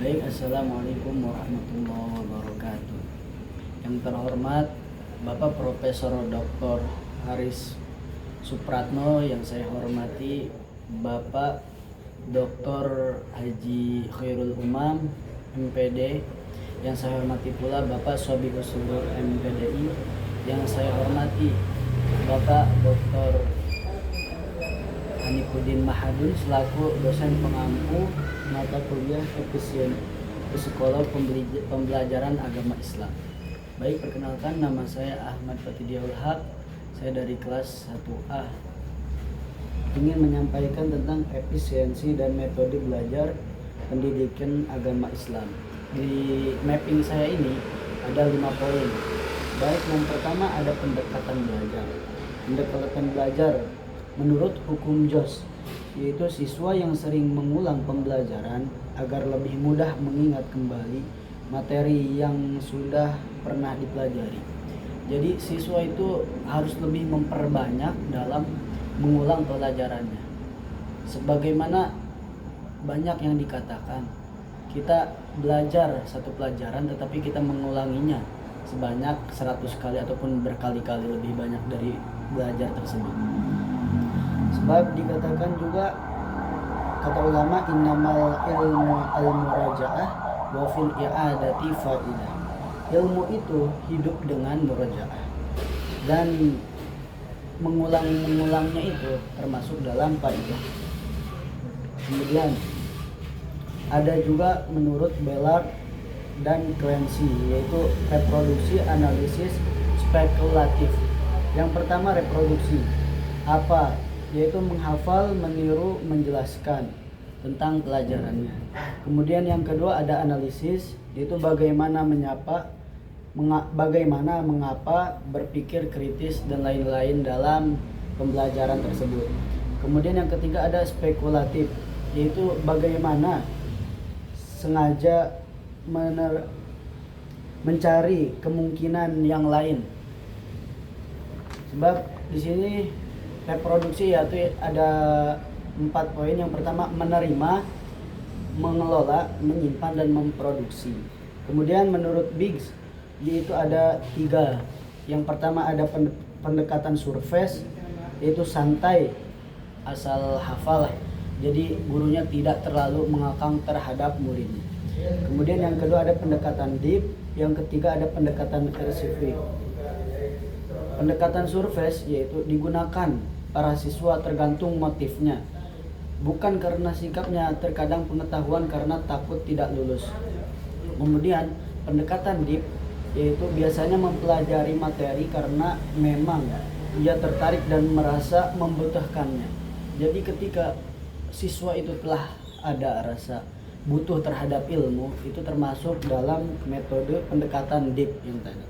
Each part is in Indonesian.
Baik, Assalamualaikum warahmatullahi wabarakatuh. Yang terhormat Bapak Profesor Dr. Haris Supratno, yang saya hormati Bapak Dr. Haji Khairul Umam MPD, yang saya hormati pula Bapak Sobiqus Subur MPDI, yang saya hormati Bapak Dr. Hanifudin Mahadun selaku dosen pengampu mata kuliah Psikolog Pembelajaran Agama Islam. Baik, perkenalkan, nama saya Ahmad Fatidiaul Haq. Saya dari kelas 1A. Ingin menyampaikan tentang efisiensi dan metode belajar pendidikan agama Islam. Di mapping saya ini ada 5 poin. Baik, yang pertama ada pendekatan belajar. Pendekatan belajar menurut hukum JOS, yaitu siswa yang sering mengulang pembelajaran agar lebih mudah mengingat kembali materi yang sudah pernah dipelajari. Jadi siswa itu harus lebih memperbanyak dalam mengulang pelajarannya. Sebagaimana banyak yang dikatakan, kita belajar satu pelajaran tetapi kita mengulanginya sebanyak 100 kali ataupun berkali-kali lebih banyak dari belajar tersebut. Sebab dikatakan juga, kata ulama, innamal ilmu al-murajaah wa fil i'adati fa'idah. Ilmu itu hidup dengan murajaah, dan mengulang-mengulangnya itu termasuk dalam fa'idah. Kemudian ada juga menurut Bellard dan Clancy, yaitu reproduksi analisis spekulatif. Yang pertama, reproduksi apa? Yaitu menghafal, meniru, menjelaskan tentang pelajarannya. Kemudian yang kedua ada analisis, yaitu bagaimana mengapa, berpikir kritis dan lain-lain dalam pembelajaran tersebut. Kemudian yang ketiga ada spekulatif, yaitu bagaimana sengaja mencari kemungkinan yang lain. Sebab di sini reproduksi yaitu ada 4 poin. Yang pertama menerima, mengelola, menyimpan, dan memproduksi. Kemudian menurut Biggs yaitu ada 3. Yang pertama ada pendekatan surface, yaitu santai, asal hafal, jadi gurunya tidak terlalu mengakang terhadap muridnya. Kemudian yang kedua ada pendekatan deep, yang ketiga ada pendekatan spesifik. Pendekatan surface yaitu digunakan para siswa tergantung motifnya, bukan karena sikapnya, terkadang pengetahuan karena takut tidak lulus. Kemudian pendekatan deep yaitu biasanya mempelajari materi karena memang ia tertarik dan merasa membutuhkannya. Jadi ketika siswa itu telah ada rasa butuh terhadap ilmu, itu termasuk dalam metode pendekatan deep yang tadi.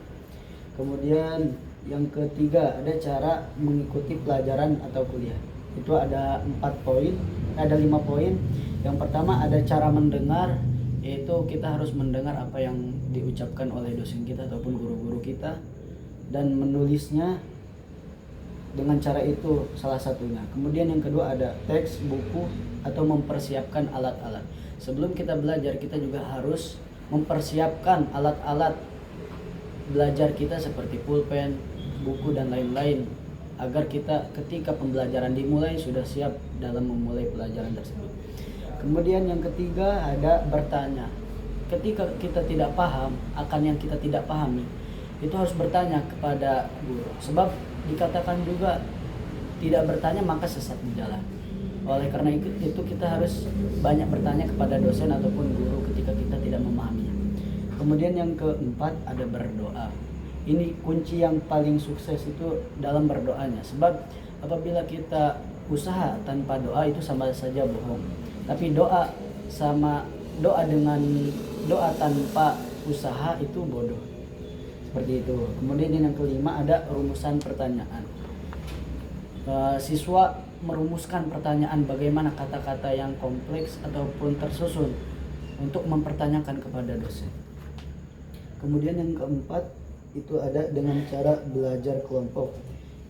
Kemudian yang ketiga ada cara mengikuti pelajaran atau kuliah. Itu ada 5 poin. Yang pertama ada cara mendengar, yaitu kita harus mendengar apa yang diucapkan oleh dosen kita ataupun guru-guru kita, dan menulisnya dengan cara itu salah satunya. Kemudian yang kedua ada teks, buku, atau mempersiapkan alat-alat. Sebelum kita belajar, kita juga harus mempersiapkan alat-alat belajar kita seperti pulpen, buku, dan lain-lain, agar kita ketika pembelajaran dimulai sudah siap dalam memulai pelajaran tersebut. Kemudian yang ketiga ada bertanya. Ketika kita tidak paham akan yang kita tidak pahami, itu harus bertanya kepada guru. Sebab dikatakan juga tidak bertanya maka sesat di jalan. Oleh karena itu kita harus banyak bertanya kepada dosen ataupun guru ketika kita tidak memahaminya. Kemudian yang keempat ada berdoa. Ini kunci yang paling sukses itu dalam berdoanya. Sebab apabila kita usaha tanpa doa itu sama saja bohong. Tapi doa dengan doa tanpa usaha itu bodoh. Seperti itu. Kemudian yang kelima ada rumusan pertanyaan. Siswa merumuskan pertanyaan bagaimana kata-kata yang kompleks ataupun tersusun untuk mempertanyakan kepada dosen. Kemudian yang keempat itu ada dengan cara belajar kelompok.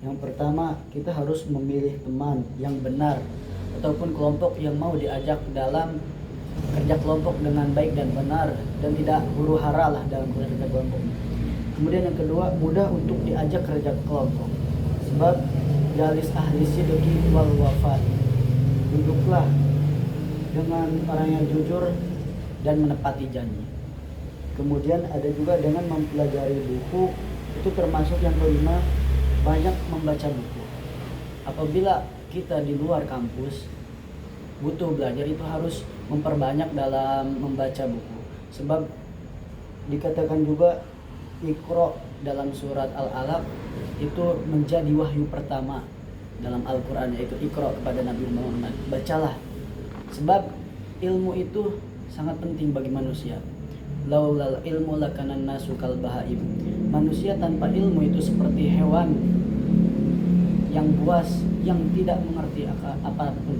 Yang pertama, kita harus memilih teman yang benar ataupun kelompok yang mau diajak dalam kerja kelompok dengan baik dan benar dan tidak huru hara lah dalam kerja kelompok. Kemudian yang kedua, mudah untuk diajak kerja kelompok. Sebab jalis ahli sidqi wal wafat. Duduklah dengan orang yang jujur dan menepati janji. Kemudian ada juga dengan mempelajari buku, itu termasuk yang kelima, banyak membaca buku. Apabila kita di luar kampus butuh belajar, itu harus memperbanyak dalam membaca buku. Sebab dikatakan juga Iqra dalam surat Al-Alaq itu menjadi wahyu pertama dalam Al-Quran, yaitu Iqra kepada Nabi Muhammad. Bacalah, sebab ilmu itu sangat penting bagi manusia. Laulal ilmu lakanan nasu kal bahaim. Manusia tanpa ilmu itu seperti hewan yang buas, yang tidak mengerti apapun.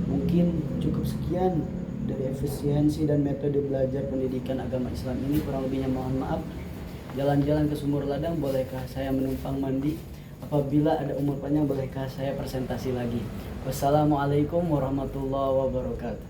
Mungkin cukup sekian dari efisiensi dan metode belajar pendidikan agama Islam ini. Kurang lebihnya mohon maaf. Jalan-jalan ke sumur ladang, bolehkah saya menumpang mandi? Apabila ada umur panjang, bolehkah saya presentasi lagi? Wassalamualaikum warahmatullahi wabarakatuh.